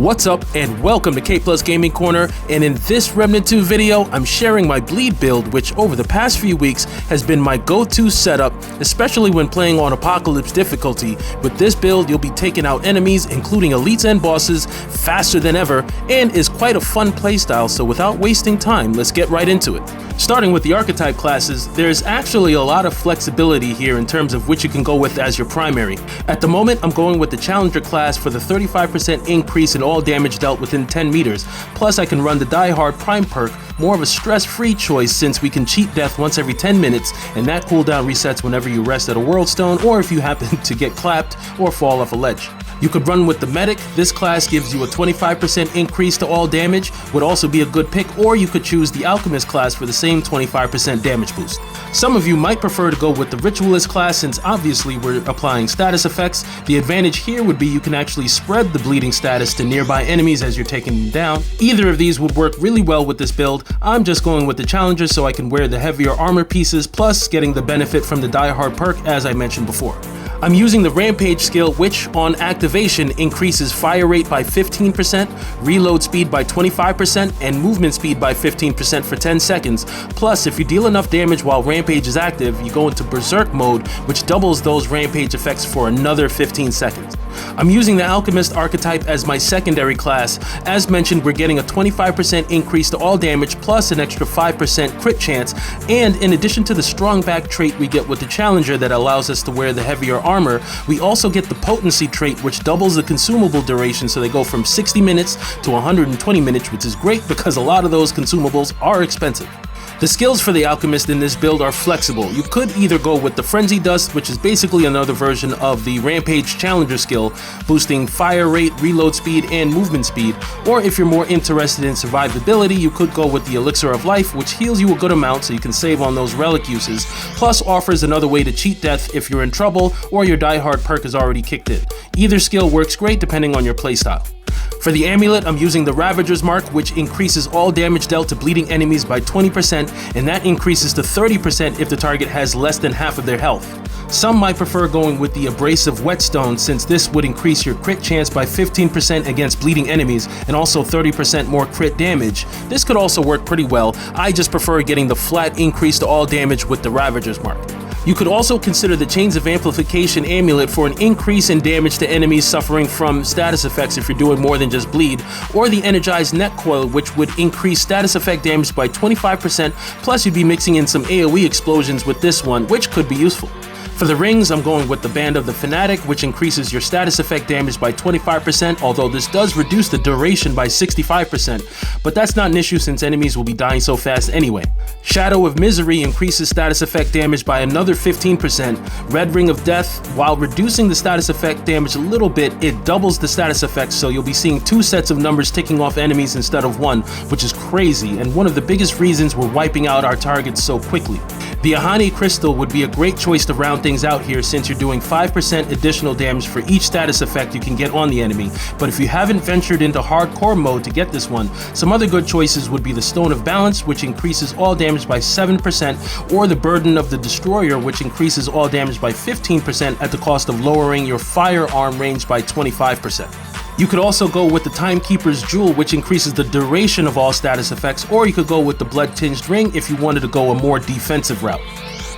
What's up and welcome to KplusGaming Corner, and in this Remnant 2 video, I'm sharing my bleed build, which over the past few weeks has been my go-to setup, especially when playing on Apocalypse difficulty. With this build, you'll be taking out enemies, including elites and bosses, faster than ever, and is quite a fun playstyle, so without wasting time, let's get right into it. Starting with the Archetype classes, there's actually a lot of flexibility here in terms of which you can go with as your primary. At the moment, I'm going with the Challenger class for the 35% increase in all damage dealt within 10 meters. Plus, I can run the Die Hard Prime perk, more of a stress-free choice since we can cheat death once every 10 minutes, and that cooldown resets whenever you rest at a world stone or if you happen to get clapped or fall off a ledge. You could run with the Medic. This class gives you a 25% increase to all damage, would also be a good pick, or you could choose the Alchemist class for the same 25% damage boost. Some of you might prefer to go with the Ritualist class since obviously we're applying status effects. The advantage here would be you can actually spread the bleeding status to nearby enemies as you're taking them down. Either of these would work really well with this build. I'm just going with the Challenger so I can wear the heavier armor pieces, plus getting the benefit from the Die Hard perk as I mentioned before. I'm using the Rampage skill, which on activation increases fire rate by 15%, reload speed by 25%, and movement speed by 15% for 10 seconds. Plus, if you deal enough damage while Rampage is active, you go into Berserk mode, which doubles those Rampage effects for another 15 seconds. I'm using the Alchemist archetype as my secondary class. As mentioned, we're getting a 25% increase to all damage plus an extra 5% crit chance, and in addition to the strong back trait we get with the Challenger that allows us to wear the heavier armor, we also get the potency trait, which doubles the consumable duration, so they go from 60 minutes to 120 minutes, which is great because a lot of those consumables are expensive. The skills for the Alchemist in this build are flexible. You could either go with the Frenzy Dust, which is basically another version of the Rampage Challenger skill, boosting fire rate, reload speed, and movement speed, or if you're more interested in survivability, you could go with the Elixir of Life, which heals you a good amount so you can save on those relic uses, plus offers another way to cheat death if you're in trouble or your Die Hard perk is already kicked in. Either skill works great depending on your playstyle. For the Amulet, I'm using the Ravager's Mark, which increases all damage dealt to bleeding enemies by 20%, and that increases to 30% if the target has less than half of their health. Some might prefer going with the Abrasive Whetstone since this would increase your crit chance by 15% against bleeding enemies and also 30% more crit damage. This could also work pretty well. I just prefer getting the flat increase to all damage with the Ravager's Mark. You could also consider the Chains of Amplification Amulet for an increase in damage to enemies suffering from status effects if you're doing more than just bleed, or the Energized Net Coil, which would increase status effect damage by 25%, plus you'd be mixing in some AoE explosions with this one, which could be useful. For the rings, I'm going with the Band of the Fanatic, which increases your status effect damage by 25%, although this does reduce the duration by 65%, but that's not an issue since enemies will be dying so fast anyway. Shadow of Misery increases status effect damage by another 15%. Red Ring of Death, while reducing the status effect damage a little bit, it doubles the status effect, so you'll be seeing two sets of numbers ticking off enemies instead of one, which is crazy, and one of the biggest reasons we're wiping out our targets so quickly. The Ahani Crystal would be a great choice to round things out here since you're doing 5% additional damage for each status effect you can get on the enemy, but if you haven't ventured into hardcore mode to get this one, some other good choices would be the Stone of Balance, which increases all damage by 7%, or the Burden of the Destroyer, which increases all damage by 15% at the cost of lowering your firearm range by 25%. You could also go with the Timekeeper's Jewel, which increases the duration of all status effects, or you could go with the Blood-Tinged Ring if you wanted to go a more defensive route.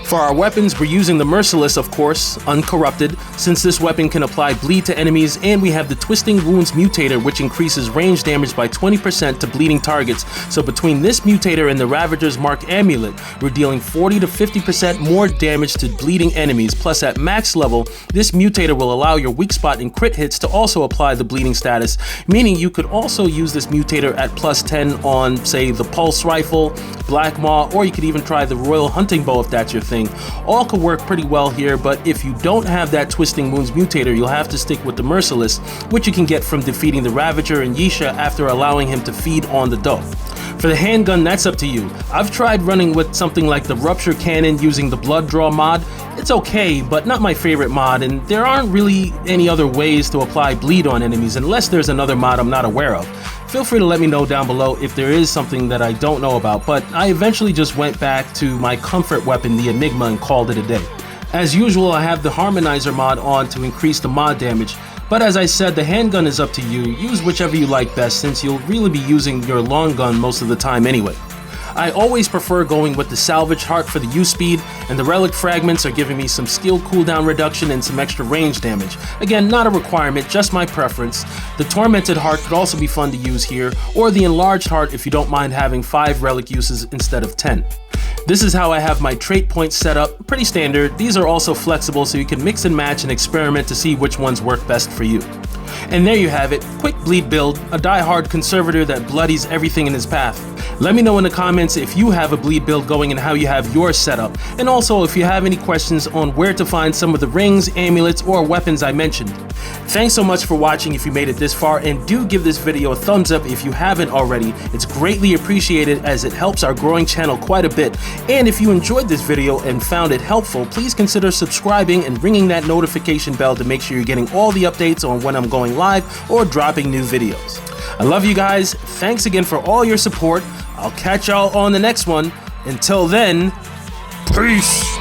For our weapons, we're using the Merciless, of course, uncorrupted, since this weapon can apply bleed to enemies, and we have the Twisting Wounds Mutator, which increases range damage by 20% to bleeding targets. So between this mutator and the Ravager's Mark Amulet, we're dealing 40 to 50% more damage to bleeding enemies, plus at max level, this mutator will allow your weak spot and crit hits to also apply the bleeding status, meaning you could also use this mutator at plus 10 on, say, the Pulse Rifle, Black Maw, or you could even try the Royal Hunting Bow if that's your thing. All could work pretty well here, but if you don't have that Twisting Wounds mutator, you'll have to stick with the Merciless, which you can get from defeating the Ravager and Yisha after allowing him to feed on the dough. For the handgun, that's up to you. I've tried running with something like the Rupture Cannon using the Blood Draw mod. It's okay, but not my favorite mod, and there aren't really any other ways to apply bleed on enemies unless there's another mod I'm not aware of. Feel free to let me know down below if there is something that I don't know about, but I eventually just went back to my comfort weapon, the Enigma, and called it a day. As usual, I have the Harmonizer mod on to increase the mod damage. But as I said, the handgun is up to you. Use whichever you like best since you'll really be using your long gun most of the time anyway. I always prefer going with the salvage heart for the use speed, and the relic fragments are giving me some skill cooldown reduction and some extra range damage. Again, not a requirement, just my preference. The tormented heart could also be fun to use here, or the enlarged heart if you don't mind having 5 relic uses instead of 10. This is how I have my trait points set up, pretty standard. These are also flexible so you can mix and match and experiment to see which ones work best for you. And there you have it, quick bleed build, a die-hard conservator that bloodies everything in his path. Let me know in the comments if you have a bleed build going and how you have yours set up, and also if you have any questions on where to find some of the rings, amulets, or weapons I mentioned. Thanks so much for watching if you made it this far, and do give this video a thumbs up if you haven't already. It's greatly appreciated as it helps our growing channel quite a bit. And if you enjoyed this video and found it helpful, please consider subscribing and ringing that notification bell to make sure you're getting all the updates on when I'm going live or dropping new videos. I love you guys. Thanks again for all your support. I'll catch y'all on the next one. Until then, peace!